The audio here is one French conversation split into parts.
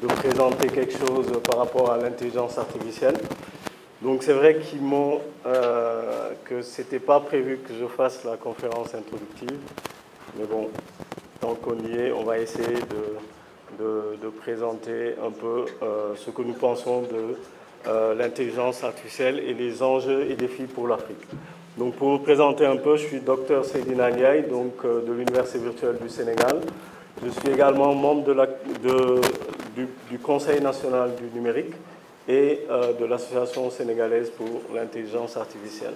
De présenter quelque chose par rapport à l'intelligence artificielle. Donc c'est vrai qu'ils m'ont que c'était pas prévu que je fasse la conférence introductive, mais bon, tant qu'on y est, on va essayer de présenter un peu ce que nous pensons de l'intelligence artificielle et les enjeux et défis pour l'Afrique. Donc pour vous présenter un peu, je suis Dr Seydina Ndiaye, donc de l'Université virtuelle du Sénégal. Je suis également membre du Conseil national du numérique et de l'Association sénégalaise pour l'intelligence artificielle.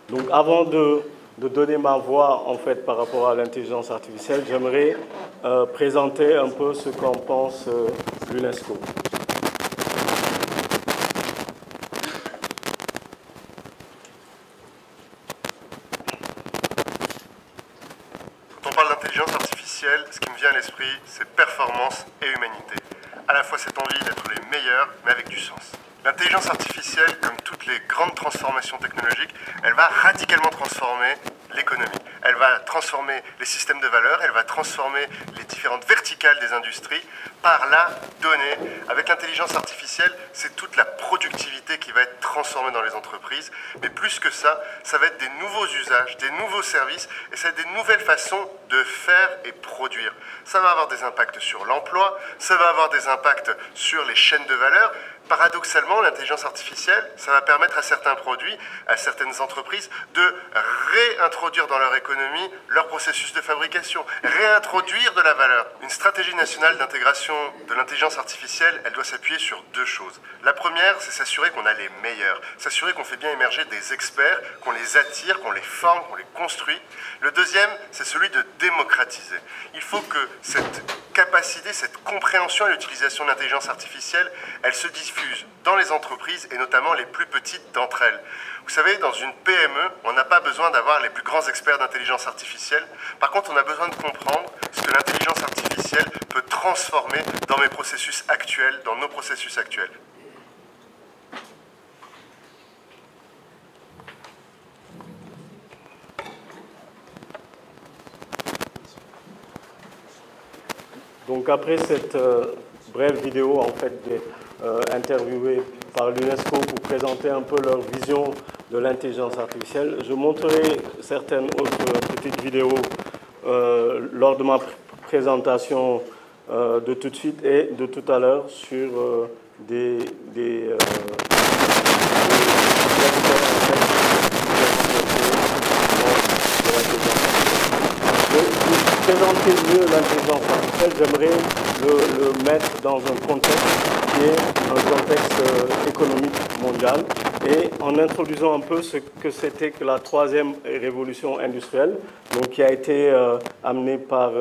Donc avant de donner ma voix en fait par rapport à l'intelligence artificielle, j'aimerais présenter un peu ce qu'en pense l'UNESCO. Quand on parle d'intelligence artificielle, ce qui me vient à l'esprit, c'est performance et humanité. À la fois cette envie d'être les meilleurs, mais avec du sens. L'intelligence artificielle, comme toutes les grandes transformations technologiques, elle va radicalement transformer l'économie. Elle va transformer les systèmes de valeur, elle va transformer les différentes verticales des industries par la donnée. Avec l'intelligence artificielle, c'est toute la productivité qui va être transformée dans les entreprises. Mais plus que ça, ça va être des nouveaux usages, des nouveaux services, et ça va être des nouvelles façons de faire et produire. Ça va avoir des impacts sur l'emploi, ça va avoir des impacts sur les chaînes de valeur. Paradoxalement, l'intelligence artificielle, ça va permettre à certains produits, à certaines entreprises, de réintroduire dans leur économie leur processus de fabrication, réintroduire de la valeur. Une stratégie nationale d'intégration de l'intelligence artificielle, elle doit s'appuyer sur deux choses. La première, c'est s'assurer qu'on a les meilleurs, s'assurer qu'on fait bien émerger des experts, qu'on les attire, qu'on les forme, qu'on les construit. Le deuxième, c'est celui de démocratiser. Il faut que cette capacité, cette compréhension et l'utilisation de l'intelligence artificielle, elle se diffuse dans les entreprises et notamment les plus petites d'entre elles. Vous savez, dans une PME, on n'a pas besoin d'avoir les plus grands experts d'intelligence artificielle. Par contre, on a besoin de comprendre ce que l'intelligence artificielle peut transformer dans mes processus actuels, dans nos processus actuels. Donc après cette brève vidéo en fait interviewée par l'UNESCO pour présenter un peu leur vision de l'intelligence artificielle, je montrerai certaines autres petites vidéos lors de ma présentation de tout de suite et de tout à l'heure sur des pour présenter mieux l'intelligence artificielle, j'aimerais le mettre dans un contexte qui est un contexte économique mondial et en introduisant un peu ce que c'était que la troisième révolution industrielle, donc qui a été amenée par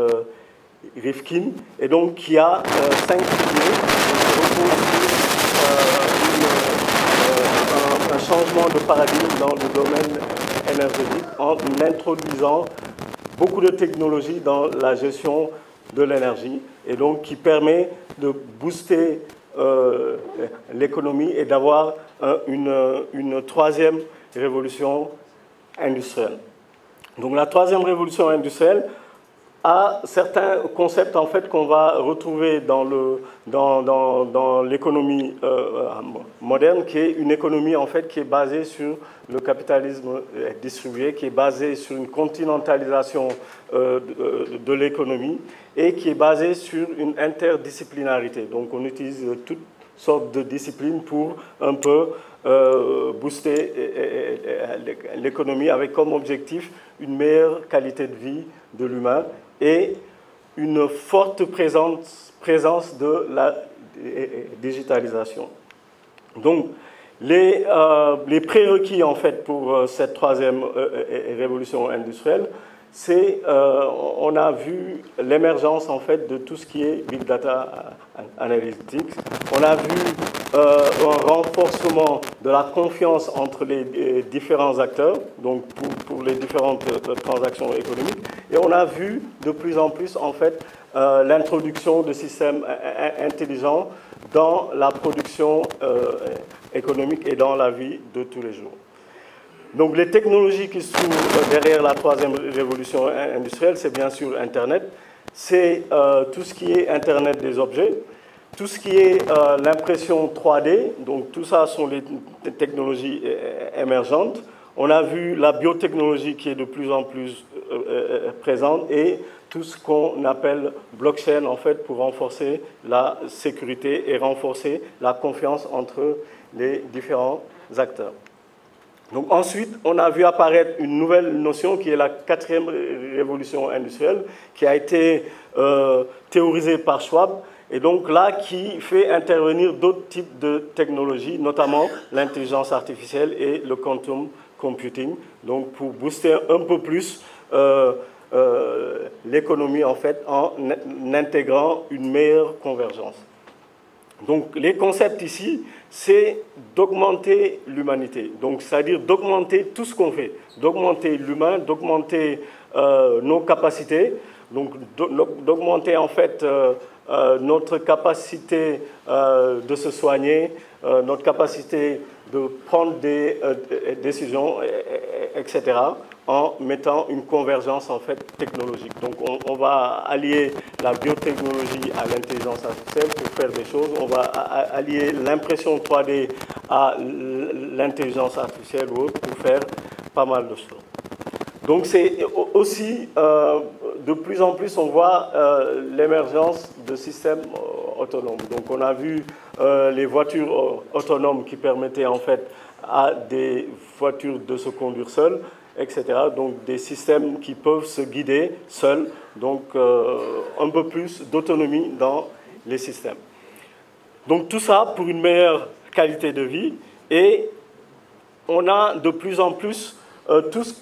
Rifkin et donc qui a 5 piliers, qui repose sur un changement de paradigme dans le domaine énergétique en introduisant beaucoup de technologies dans la gestion de l'énergie et donc qui permet de booster l'économie et d'avoir une troisième révolution industrielle. Donc la troisième révolution industrielle a certains concepts en fait qu'on va retrouver dans l'économie moderne, qui est une économie en fait qui est basée sur le capitalisme distribué, qui est basée sur une continentalisation de l'économie et qui est basée sur une interdisciplinarité. Donc on utilise toutes sortes de disciplines pour un peu booster l'économie avec comme objectif une meilleure qualité de vie de l'humain et une forte présence de la digitalisation. Donc, les prérequis en fait pour cette troisième révolution industrielle, on a vu l'émergence en fait de tout ce qui est Big Data Analytics. On a vu un renforcement de la confiance entre les différents acteurs, donc pour les différentes transactions économiques. Et on a vu de plus en plus en fait l'introduction de systèmes intelligents dans la production économique et dans la vie de tous les jours. Donc les technologies qui sont derrière la troisième révolution industrielle, c'est bien sûr Internet, c'est tout ce qui est Internet des objets, tout ce qui est l'impression 3D, donc tout ça sont les technologies émergentes. On a vu la biotechnologie qui est de plus en plus présente et tout ce qu'on appelle blockchain en fait pour renforcer la sécurité et renforcer la confiance entre les différents acteurs. Donc ensuite, on a vu apparaître une nouvelle notion qui est la quatrième révolution industrielle, qui a été théorisée par Schwab, et donc là, qui fait intervenir d'autres types de technologies, notamment l'intelligence artificielle et le quantum computing, donc pour booster un peu plus l'économie en fait en intégrant une meilleure convergence. Donc les concepts ici, c'est d'augmenter l'humanité, donc c'est-à-dire d'augmenter tout ce qu'on fait, d'augmenter l'humain, d'augmenter nos capacités, donc d'augmenter en fait notre capacité de se soigner, notre capacité de prendre des décisions, etc., en mettant une convergence en fait technologique. Donc on va allier la biotechnologie à l'intelligence artificielle pour faire des choses. On va allier l'impression 3D à l'intelligence artificielle ou autre pour faire pas mal de choses. Donc c'est aussi, de plus en plus, on voit l'émergence de systèmes autonomes. Donc on a vu les voitures autonomes qui permettaient en fait à des voitures de se conduire seules, etc. Donc des systèmes qui peuvent se guider seuls, donc un peu plus d'autonomie dans les systèmes. Donc tout ça pour une meilleure qualité de vie, et on a de plus en plus tout ce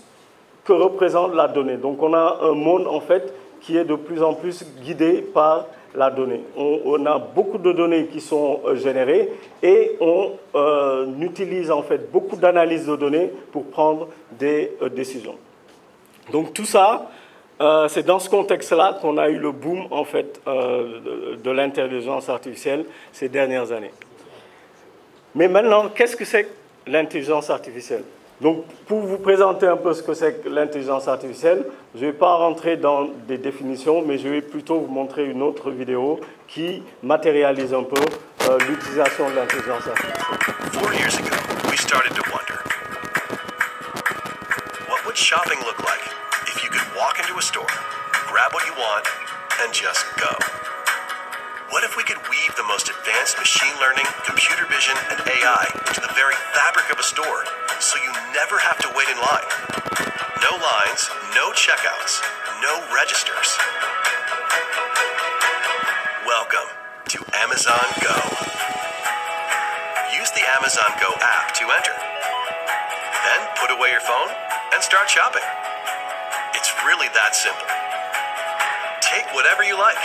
que représente la donnée. Donc on a un monde en fait qui est de plus en plus guidé par la donnée. On a beaucoup de données qui sont générées et on utilise en fait beaucoup d'analyses de données pour prendre des décisions. Donc tout ça, c'est dans ce contexte-là qu'on a eu le boom en fait de l'intelligence artificielle ces dernières années. Mais maintenant, qu'est-ce que c'est que l'intelligence artificielle ? Donc, pour vous présenter un peu ce que c'est que l'intelligence artificielle, je ne vais pas rentrer dans des définitions, mais je vais plutôt vous montrer une autre vidéo qui matérialise un peu l'utilisation de l'intelligence artificielle. 4 years ago, we started to wonder, what would shopping look like if you could walk into a store, grab what you want, and just go? What if we could weave the most advanced machine learning, computer vision, and AI into the very fabric of a store, so you never have to wait in line? No lines, no checkouts, no registers. Welcome to Amazon Go. Use the Amazon Go app to enter. Then put away your phone and start shopping. It's really that simple. Take whatever you like.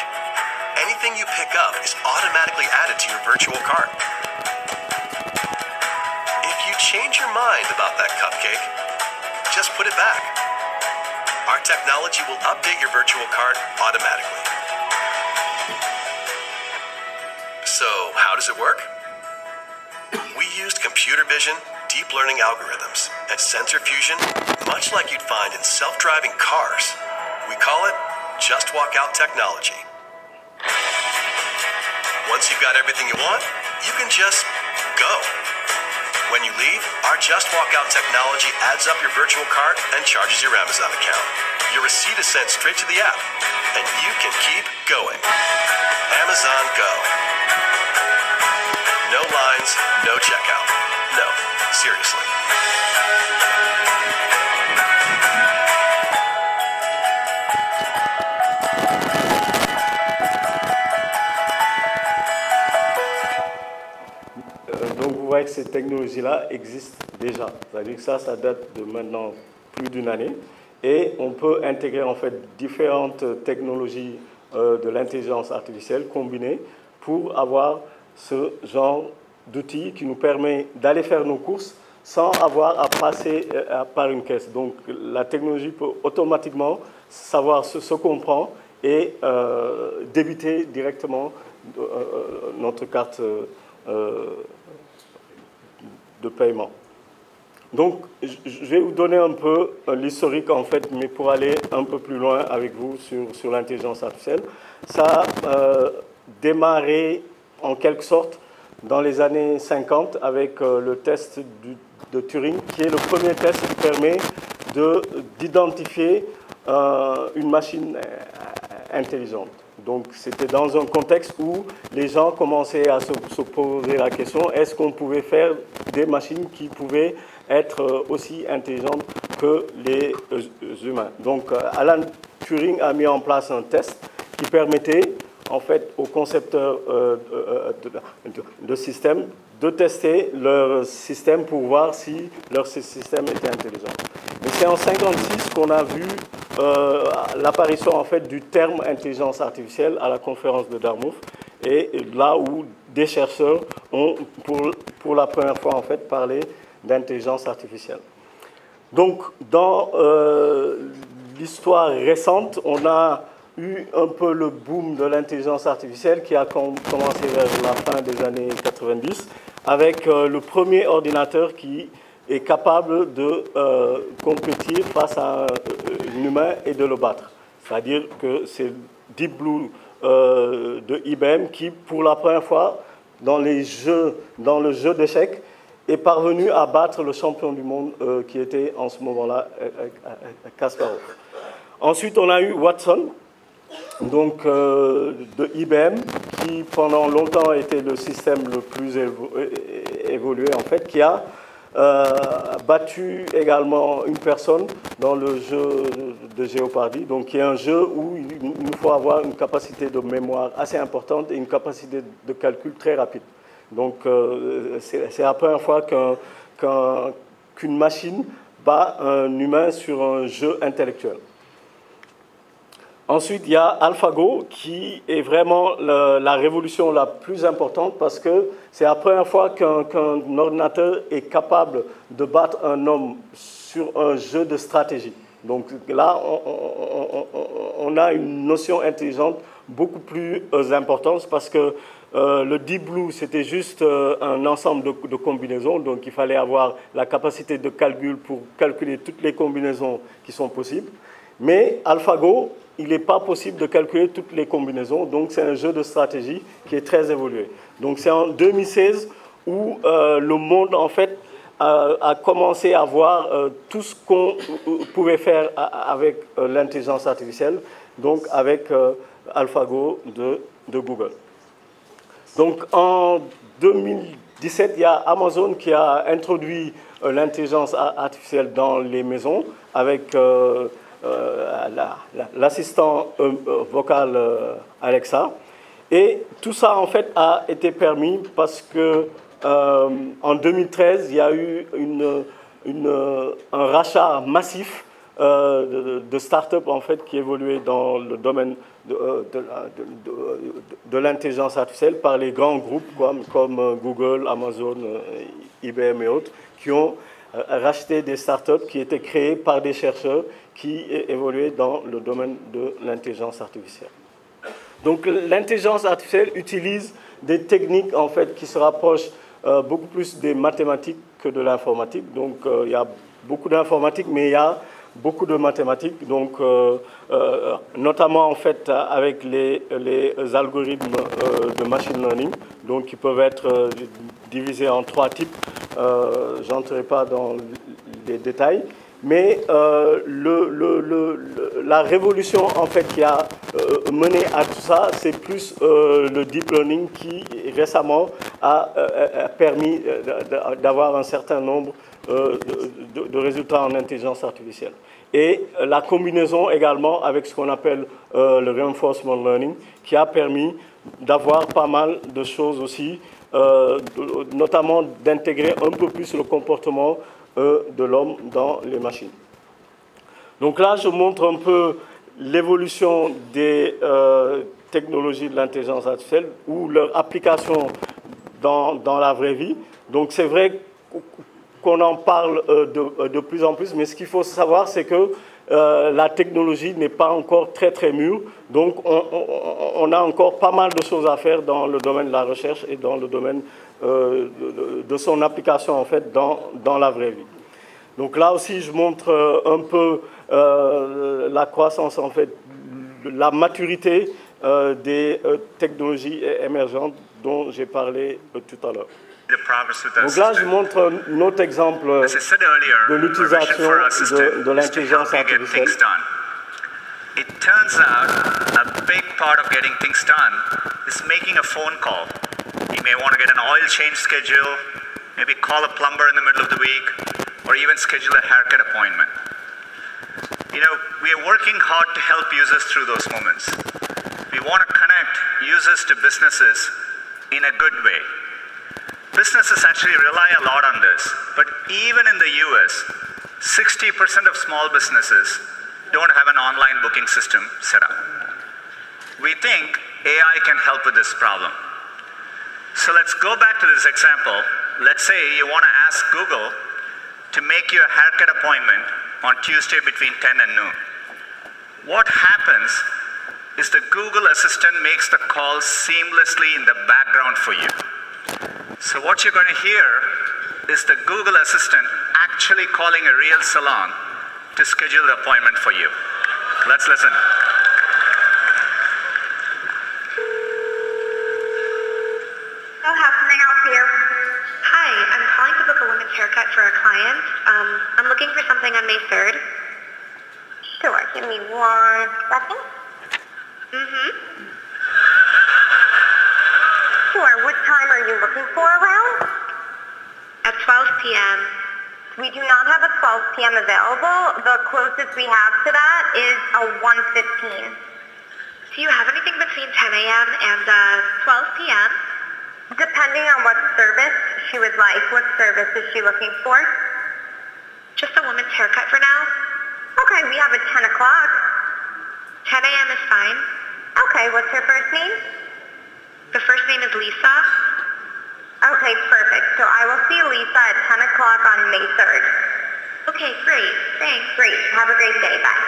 Anything you pick up is automatically added to your virtual cart. If you change your mind about that cupcake, just put it back. Our technology will update your virtual cart automatically. So, how does it work? We used computer vision, deep learning algorithms, and sensor fusion, much like you'd find in self-driving cars. We call it Just Walk Out technology. Once you've got everything you want, you can just go. When you leave, our Just Walk Out technology adds up your virtual cart and charges your Amazon account. Your receipt is sent straight to the app, and you can keep going. Amazon Go. No lines, no checkout. No, seriously. Donc vous voyez que ces technologies-là existent déjà. C'est-à-dire que ça date de maintenant plus d'une année. et on peut intégrer en fait différentes technologies de l'intelligence artificielle combinées pour avoir ce genre d'outil qui nous permet d'aller faire nos courses sans avoir à passer par une caisse. Donc la technologie peut automatiquement savoir ce qu'on prend et débiter directement notre carte de paiement. Donc je vais vous donner un peu l'historique en fait, mais pour aller un peu plus loin avec vous sur l'intelligence artificielle. Ça a démarré en quelque sorte dans les années 50 avec le test de Turing, qui est le premier test qui permet d'identifier une machine intelligente. Donc c'était dans un contexte où les gens commençaient à se poser la question, est-ce qu'on pouvait faire des machines qui pouvaient être aussi intelligentes que les humains. Donc Alan Turing a mis en place un test qui permettait en fait aux concepteurs de système de tester leur système pour voir si leur système était intelligent. Mais c'est en 1956 qu'on a vu l'apparition en fait du terme intelligence artificielle à la conférence de Dartmouth, et là où des chercheurs ont pour la première fois en fait parlé d'intelligence artificielle. Donc dans l'histoire récente, on a eu un peu le boom de l'intelligence artificielle qui a commencé vers la fin des années 90 avec le premier ordinateur qui est capable de compétir face à un humain et de le battre. C'est-à-dire que c'est Deep Blue de IBM qui, pour la première fois, dans le jeu d'échecs, est parvenu à battre le champion du monde qui était en ce moment-là Kasparov. Ensuite, on a eu Watson, donc de IBM, qui pendant longtemps était le système le plus évolué en fait, qui a battu également une personne dans le jeu de Jeopardy, donc qui est un jeu où il faut avoir une capacité de mémoire assez importante et une capacité de calcul très rapide. Donc c'est la première fois qu'une machine bat un humain sur un jeu intellectuel. Ensuite, il y a AlphaGo qui est vraiment la révolution la plus importante parce que c'est la première fois qu'un ordinateur est capable de battre un homme sur un jeu de stratégie. Donc là, on a une notion intelligente beaucoup plus importante parce que le Deep Blue, c'était juste un ensemble de combinaisons, donc il fallait avoir la capacité de calcul pour calculer toutes les combinaisons qui sont possibles. Mais AlphaGo, il n'est pas possible de calculer toutes les combinaisons, donc c'est un jeu de stratégie qui est très évolué. Donc c'est en 2016 où le monde, en fait, a commencé à voir tout ce qu'on pouvait faire avec l'intelligence artificielle, donc avec AlphaGo de Google. Donc en 2017, il y a Amazon qui a introduit l'intelligence artificielle dans les maisons avec l'assistant vocal Alexa. Et tout ça, en fait, a été permis parce que en 2013, il y a eu un rachat massif de start-up en fait, qui évoluaient dans le domaine de l'intelligence artificielle par les grands groupes comme Google, Amazon, IBM et autres, qui ont racheté des start-up qui étaient créées par des chercheurs qui évoluaient dans le domaine de l'intelligence artificielle. Donc l'intelligence artificielle utilise des techniques en fait, qui se rapprochent beaucoup plus des mathématiques que de l'informatique. Donc il y a beaucoup d'informatique, mais il y a beaucoup de mathématiques, donc notamment en fait avec les algorithmes de machine learning, donc qui peuvent être divisés en 3 types. Je n'entrerai pas dans les détails, mais la révolution en fait qui a mené à tout ça, c'est plus le deep learning qui récemment a permis d'avoir un certain nombre de résultats en intelligence artificielle. Et la combinaison également avec ce qu'on appelle le reinforcement learning, qui a permis d'avoir pas mal de choses aussi, notamment d'intégrer un peu plus le comportement de l'homme dans les machines. Donc là, je montre un peu l'évolution des technologies de l'intelligence artificielle ou leur application dans la vraie vie. Donc c'est vrai qu'on en parle de plus en plus, mais ce qu'il faut savoir, c'est que la technologie n'est pas encore très mûre. Donc on a encore pas mal de choses à faire dans le domaine de la recherche et dans le domaine de son application en fait dans la vraie vie. Donc là aussi, je montre un peu la croissance, en fait, la maturité des technologies émergentes dont j'ai parlé tout à l'heure. Donc là, je montre un autre exemple de l'utilisation de l'intelligence artificielle. It turns out a big part of getting things done is making a phone call. You may want to get an oil change schedule, maybe call a plumber in the middle of the week, or even schedule a haircut appointment. You know, we are working hard to help users through those moments. We want to connect users to businesses in a good way. Businesses actually rely a lot on this, but even in the US, 60% of small businesses don't have an online booking system set up. We think AI can help with this problem. So let's go back to this example. Let's say you want to ask Google to make you a haircut appointment on Tuesday between 10 and noon. What happens is the Google Assistant makes the call seamlessly in the background for you. So what you're going to hear is the Google Assistant actually calling a real salon to schedule the appointment for you. Let's listen. So how can I help you? Hi, I'm calling to book a women's haircut for a client. I'm looking for something on May 3rd. Sure, give me 1 second. Sure, what time are you looking for around? At 12 p.m. We do not have a 12 p.m. available. The closest we have to that is a 1:15. Do you have anything between 10 a.m. and 12 p.m.? Depending on what service she would like. What service is she looking for? Just a woman's haircut for now. Okay, we have a 10 o'clock. 10 a.m. is fine. Okay, what's her first name? The first name is Lisa. Okay, perfect. So I will see Lisa at 10 o'clock on May 3rd. Okay, great. Thanks. Great. Have a great day. Bye.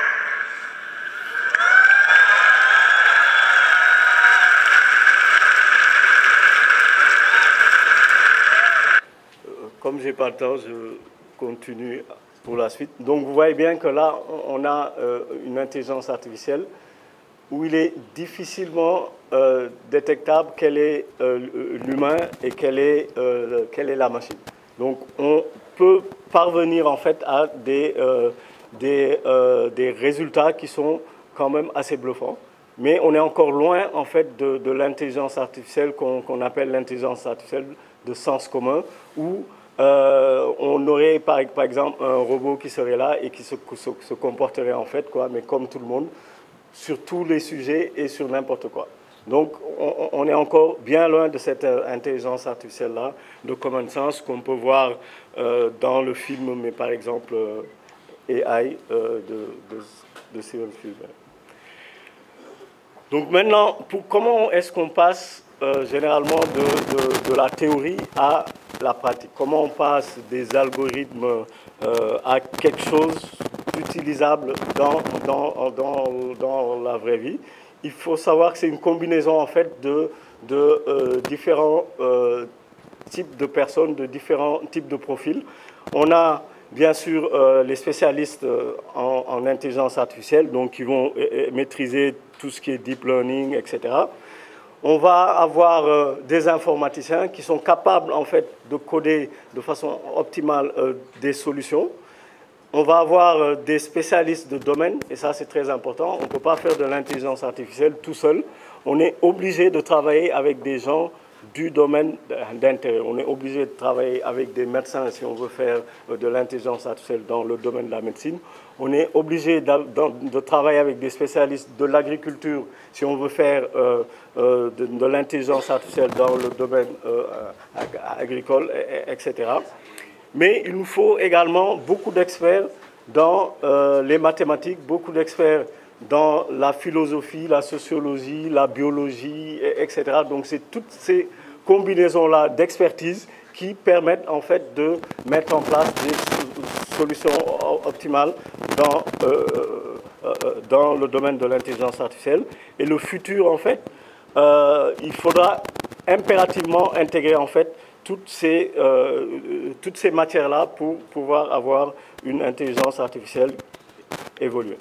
Comme j'ai pas le temps, je continue pour la suite. Donc vous voyez bien que là, on a une intelligence artificielle où il est difficilement détectable quel est l'humain et quelle est la machine. Donc on peut parvenir en fait à des résultats qui sont quand même assez bluffants. Mais on est encore loin en fait de l'intelligence artificielle qu'on appelle l'intelligence artificielle de sens commun, où on aurait par exemple un robot qui serait là et qui se comporterait en fait, mais comme tout le monde, sur tous les sujets et sur n'importe quoi. Donc on est encore bien loin de cette intelligence artificielle-là, de common sense qu'on peut voir dans le film, mais par exemple AI de Steven Spielberg. Donc maintenant, comment est-ce qu'on passe généralement de la théorie à la pratique? Comment on passe des algorithmes à quelque chose d'utilisable dans la vraie vie? Il faut savoir que c'est une combinaison en fait de différents types de personnes, de différents types de profils. On a bien sûr les spécialistes en intelligence artificielle, donc qui vont maîtriser tout ce qui est deep learning, etc. On va avoir des informaticiens qui sont capables en fait de coder de façon optimale des solutions. On va avoir des spécialistes de domaine, et ça c'est très important. On ne peut pas faire de l'intelligence artificielle tout seul. On est obligé de travailler avec des gens du domaine d'intérêt. On est obligé de travailler avec des médecins si on veut faire de l'intelligence artificielle dans le domaine de la médecine. On est obligé de travailler avec des spécialistes de l'agriculture si on veut faire de l'intelligence artificielle dans le domaine agricole, etc. Mais il nous faut également beaucoup d'experts dans les mathématiques, beaucoup d'experts dans la philosophie, la sociologie, la biologie, etc. Donc c'est toutes ces combinaisons-là d'expertise qui permettent en fait de mettre en place des solutions optimales dans le domaine de l'intelligence artificielle. Et le futur, en fait, il faudra impérativement intégrer en fait toutes ces matières-là pour pouvoir avoir une intelligence artificielle évoluée.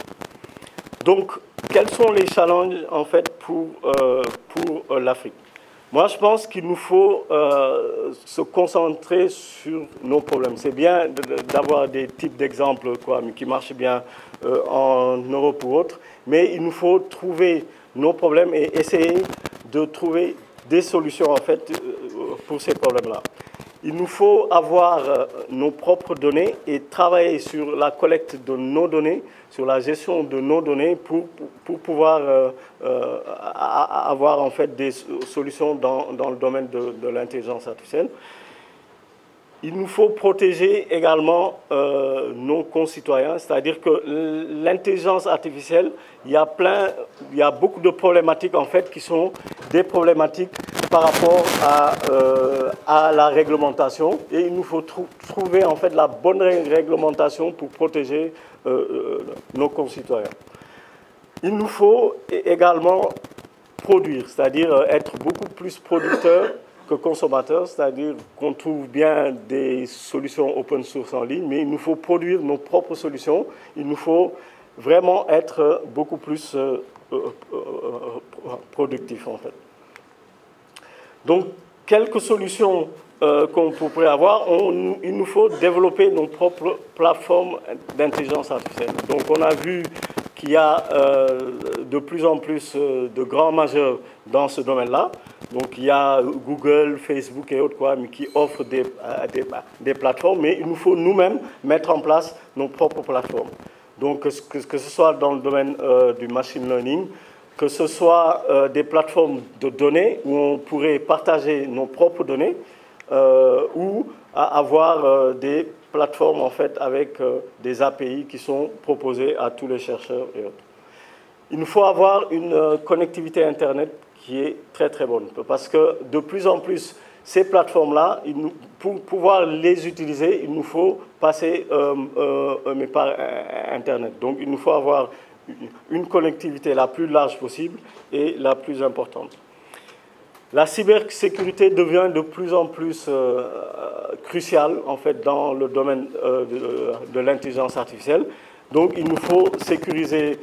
Donc, quels sont les challenges en fait pour l'Afrique? Moi, je pense qu'il nous faut se concentrer sur nos problèmes. C'est bien d'avoir des types d'exemples qui marchent bien en Europe ou autre, mais il nous faut trouver nos problèmes et essayer de trouver des solutions en fait pour ces problèmes-là. Il nous faut avoir nos propres données et travailler sur la collecte de nos données, sur la gestion de nos données pour pouvoir avoir en fait des solutions dans le domaine de l'intelligence artificielle. Il nous faut protéger également nos concitoyens, c'est-à-dire que l'intelligence artificielle, il y a beaucoup de problématiques en fait qui sont des problématiques par rapport à la réglementation, et il nous faut trouver en fait la bonne réglementation pour protéger nos concitoyens. Il nous faut également produire, c'est-à-dire être beaucoup plus producteur que consommateur, c'est-à-dire qu'on trouve bien des solutions open source en ligne, mais il nous faut produire nos propres solutions. Il nous faut vraiment être beaucoup plus productif en fait. Donc, quelques solutions qu'on pourrait avoir, il nous faut développer nos propres plateformes d'intelligence artificielle. Donc, on a vu qu'il y a de plus en plus de grands majeurs dans ce domaine-là. Donc, il y a Google, Facebook et autres mais qui offrent des plateformes, mais il nous faut nous-mêmes mettre en place nos propres plateformes. Donc, que ce soit dans le domaine du machine learning, que ce soit des plateformes de données où on pourrait partager nos propres données ou avoir des plateformes en fait avec des API qui sont proposées à tous les chercheurs et autres. Il nous faut avoir une connectivité Internet qui est très très bonne parce que de plus en plus ces plateformes-là, pour pouvoir les utiliser, il nous faut passer par Internet. Donc il nous faut avoir une connectivité la plus large possible et la plus importante. La cybersécurité devient de plus en plus cruciale en fait, dans le domaine de l'intelligence artificielle. Donc il nous faut sécuriser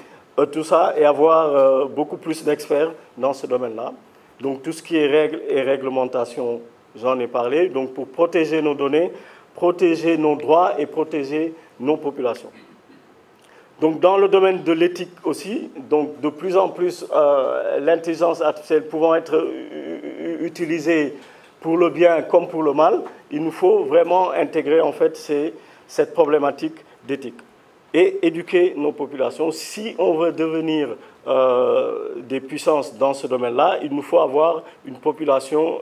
tout ça et avoir beaucoup plus d'experts dans ce domaine-là. Donc tout ce qui est règles et réglementations, j'en ai parlé. Donc pour protéger nos données, protéger nos droits et protéger nos populations. Donc, dans le domaine de l'éthique aussi, donc de plus en plus, l'intelligence artificielle pouvant être utilisée pour le bien comme pour le mal, il nous faut vraiment intégrer en fait cette problématique d'éthique et éduquer nos populations. Si on veut devenir des puissances dans ce domaine-là, il nous faut avoir une population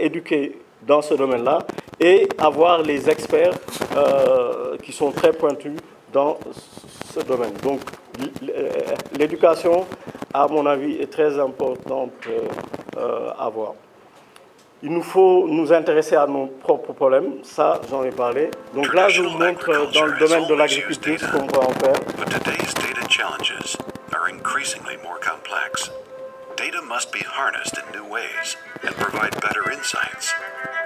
éduquée dans ce domaine-là et avoir les experts qui sont très pointus dans ce domaine. Donc, l'éducation, à mon avis, est très importante à voir. Il nous faut nous intéresser à nos propres problèmes, ça, j'en ai parlé. Donc là, je vous montre dans le domaine de l'agriculture ce qu'on peut en faire. But today's data challenges are increasingly more complex. Data must be harnessed in new ways and provide better insights.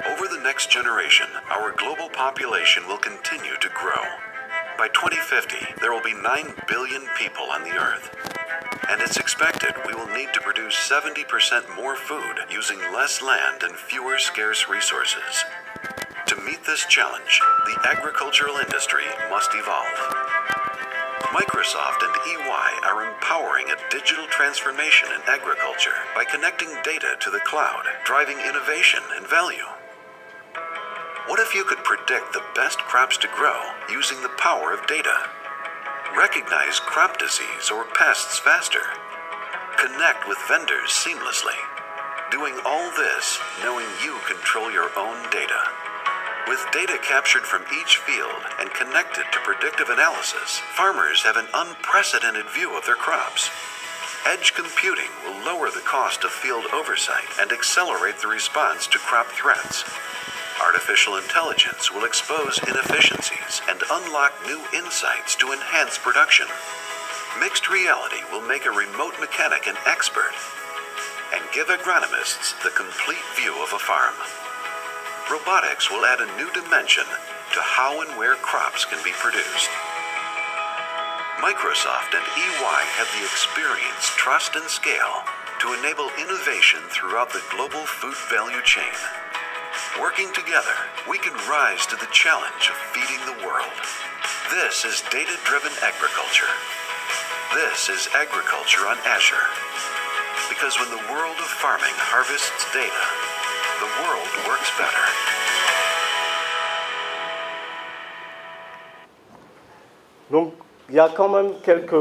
Over the next generation, our global population will continue to grow. By 2050, there will be 9 billion people on the Earth. And it's expected we will need to produce 70% more food using less land and fewer scarce resources. To meet this challenge, the agricultural industry must evolve. Microsoft and EY are empowering a digital transformation in agriculture by connecting data to the cloud, driving innovation and value. What if you could predict the best crops to grow using the power of data? Recognize crop disease or pests faster. Connect with vendors seamlessly. Doing all this knowing you control your own data. With data captured from each field and connected to predictive analysis, farmers have an unprecedented view of their crops. Edge computing will lower the cost of field oversight and accelerate the response to crop threats. Artificial intelligence will expose inefficiencies and unlock new insights to enhance production. Mixed reality will make a remote mechanic an expert and give agronomists the complete view of a farm. Robotics will add a new dimension to how and where crops can be produced. Microsoft and EY have the experience, trust, and scale to enable innovation throughout the global food value chain. Working together, we can rise to the challenge of feeding the world. This is data-driven agriculture. This is agriculture on Azure. Because when the world of farming harvests data, the world works better. Donc, il y a quand même quelques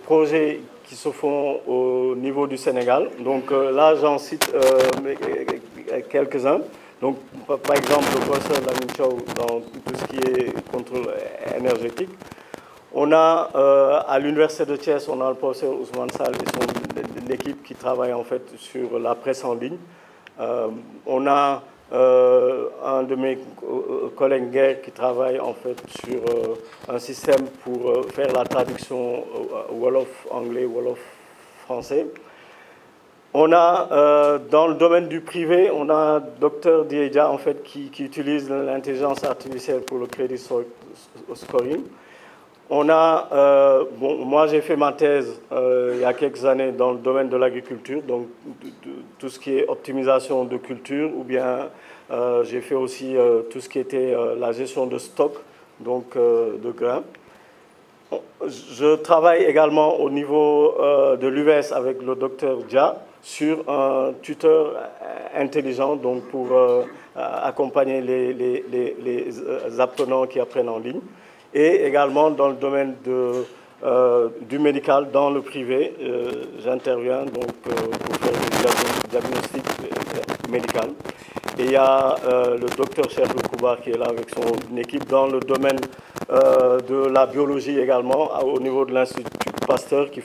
projets qui se font au niveau du Sénégal. Donc là, j'en cite quelques-uns. Donc, par exemple, le professeur Lamine Thiaw dans tout ce qui est contrôle énergétique. On a à l'Université de Thiès, on a le professeur Ousmane Sall et l'équipe qui travaille en fait sur la presse en ligne. On a un de mes collègues Guerre qui travaille en fait sur un système pour faire la traduction Wolof-anglais, Wolof-français. On a dans le domaine du privé, on a Dr Dieja en fait qui utilise l'intelligence artificielle pour le credit scoring. On a, moi j'ai fait ma thèse il y a quelques années dans le domaine de l'agriculture, donc tout ce qui est optimisation de culture, ou bien j'ai fait aussi tout ce qui était la gestion de stock, donc de grains. Je travaille également au niveau de l'UVS avec le docteur Dia sur un tuteur intelligent, donc pour accompagner les apprenants qui apprennent en ligne. Et également dans le domaine du médical, dans le privé, j'interviens donc pour faire du diagnostic médical. Et il y a le docteur Cheikh Koubar qui est là avec son équipe dans le domaine de la biologie également, au niveau de l'Institut Pasteur, qui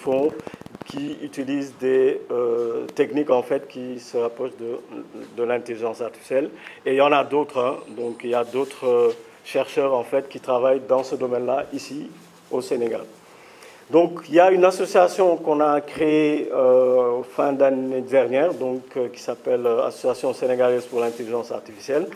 utilisent des techniques en fait qui se rapprochent de l'intelligence artificielle. Et il y en a d'autres, hein, donc il y a d'autres chercheurs en fait qui travaillent dans ce domaine-là ici au Sénégal. Donc il y a une association qu'on a créée fin d'année dernière, donc qui s'appelle Association sénégalaise pour l'intelligence artificielle,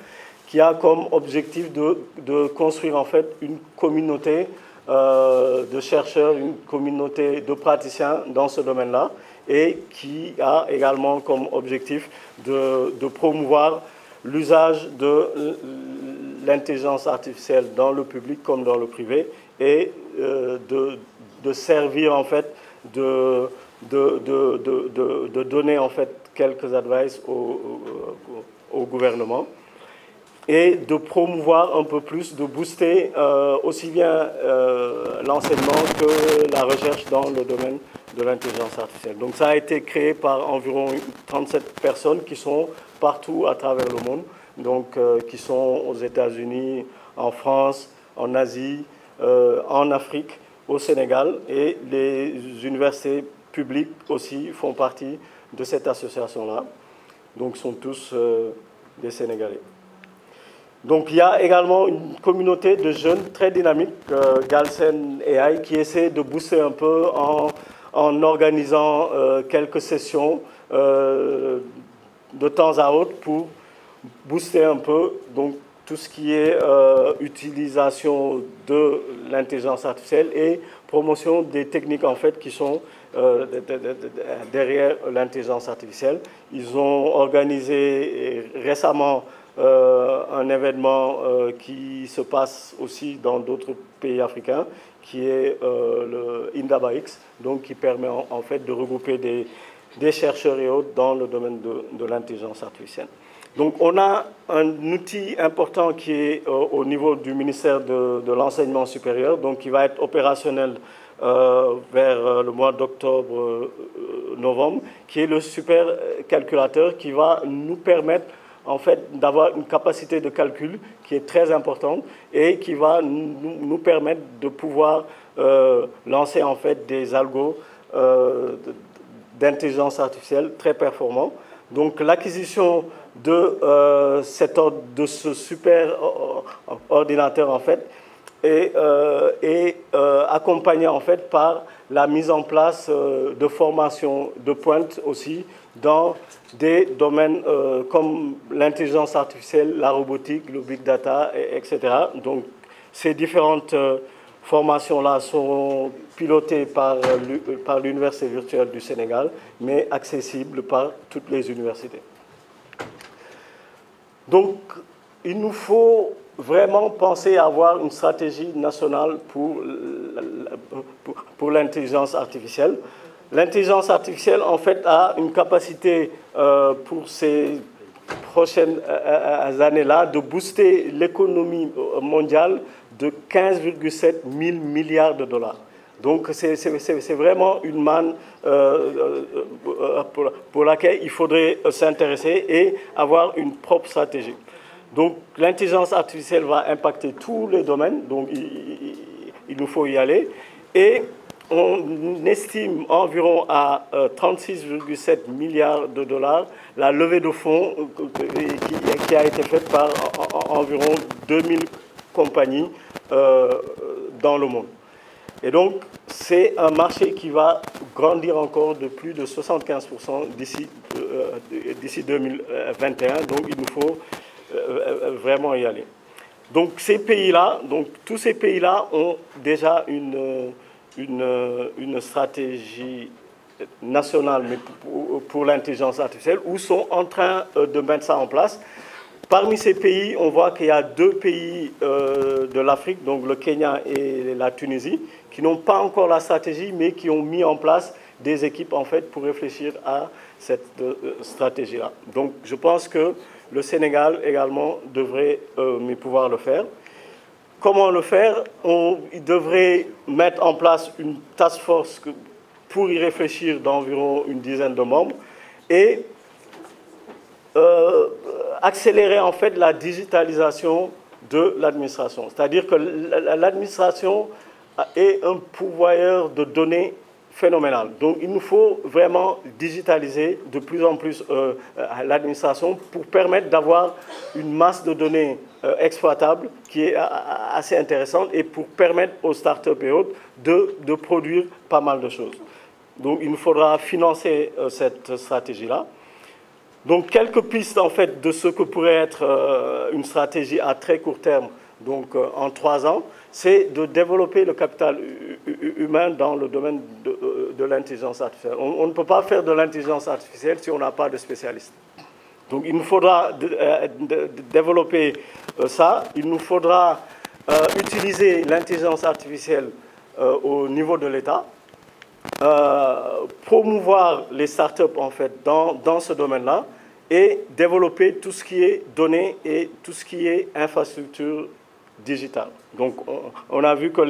qui a comme objectif de construire en fait une communauté de chercheurs, une communauté de praticiens dans ce domaine-là, et qui a également comme objectif de promouvoir l'usage de l'intelligence artificielle dans le public comme dans le privé, et de servir en fait de donner en fait quelques advices au gouvernement, et de promouvoir un peu plus, de booster aussi bien l'enseignement que la recherche dans le domaine de l'intelligence artificielle. Donc ça a été créé par environ 37 personnes qui sont partout à travers le monde, donc qui sont aux États-Unis, en France, en Asie, en Afrique, au Sénégal, et les universités publiques aussi font partie de cette association-là. Donc sont tous des Sénégalais. Donc il y a également une communauté de jeunes très dynamique, Galsen AI, qui essaie de booster un peu en organisant quelques sessions de temps à autre pour booster un peu donc, tout ce qui est utilisation de l'intelligence artificielle et promotion des techniques en fait qui sont derrière l'intelligence artificielle. Ils ont organisé récemment un événement qui se passe aussi dans d'autres pays africains, qui est le INDABAX, donc qui permet en fait de regrouper des chercheurs et autres dans le domaine de l'intelligence artificielle. Donc on a un outil important qui est au niveau du ministère de l'enseignement supérieur, donc qui va être opérationnel vers le mois d'octobre-novembre, qui est le supercalculateur qui va nous permettre en fait, d'avoir une capacité de calcul qui est très importante et qui va nous permettre de pouvoir lancer, en fait, des algos d'intelligence artificielle très performants. Donc, l'acquisition de ce super ordinateur, en fait, est accompagné, en fait, par la mise en place de formations de pointe aussi dans des domaines comme l'intelligence artificielle, la robotique, le big data, etc. Donc, ces différentes formations-là sont pilotées par l'Université virtuelle du Sénégal, mais accessibles par toutes les universités. Donc, il nous faut vraiment penser à avoir une stratégie nationale pour l'intelligence artificielle. L'intelligence artificielle, en fait, a une capacité pour ces prochaines années-là de booster l'économie mondiale de 15,7 000 milliards de dollars. Donc, c'est vraiment une manne pour laquelle il faudrait s'intéresser et avoir une propre stratégie. Donc, l'intelligence artificielle va impacter tous les domaines, donc il nous faut y aller. Et on estime environ à 36,7 milliards de dollars la levée de fonds qui a été faite par environ 2000 compagnies dans le monde. Et donc, c'est un marché qui va grandir encore de plus de 75% d'ici 2021. Donc, il nous faut vraiment y aller. Donc, ces pays-là, tous ces pays-là ont déjà une stratégie nationale mais pour l'intelligence artificielle ou sont en train de mettre ça en place. Parmi ces pays, on voit qu'il y a 2 pays de l'Afrique, donc le Kenya et la Tunisie, qui n'ont pas encore la stratégie, mais qui ont mis en place des équipes en fait, pour réfléchir à cette stratégie-là. Donc je pense que le Sénégal également devrait pouvoir le faire. Comment le faire? Il devrait mettre en place une task force pour y réfléchir d'environ une dizaine de membres et accélérer en fait la digitalisation de l'administration. C'est-à-dire que l'administration est un pourvoyeur de données phénoménal. Donc il nous faut vraiment digitaliser de plus en plus l'administration pour permettre d'avoir une masse de données exploitable qui est assez intéressante et pour permettre aux startups et autres de produire pas mal de choses. Donc il nous faudra financer cette stratégie-là. Donc quelques pistes en fait de ce que pourrait être une stratégie à très court terme, donc en 3 ans, c'est de développer le capital humain dans le domaine de l'intelligence artificielle. On ne peut pas faire de l'intelligence artificielle si on n'a pas de spécialistes. Donc il nous faudra développer ça, il nous faudra utiliser l'intelligence artificielle au niveau de l'État, promouvoir les startups en fait dans ce domaine-là et développer tout ce qui est données et tout ce qui est infrastructure digitale. Donc on a vu que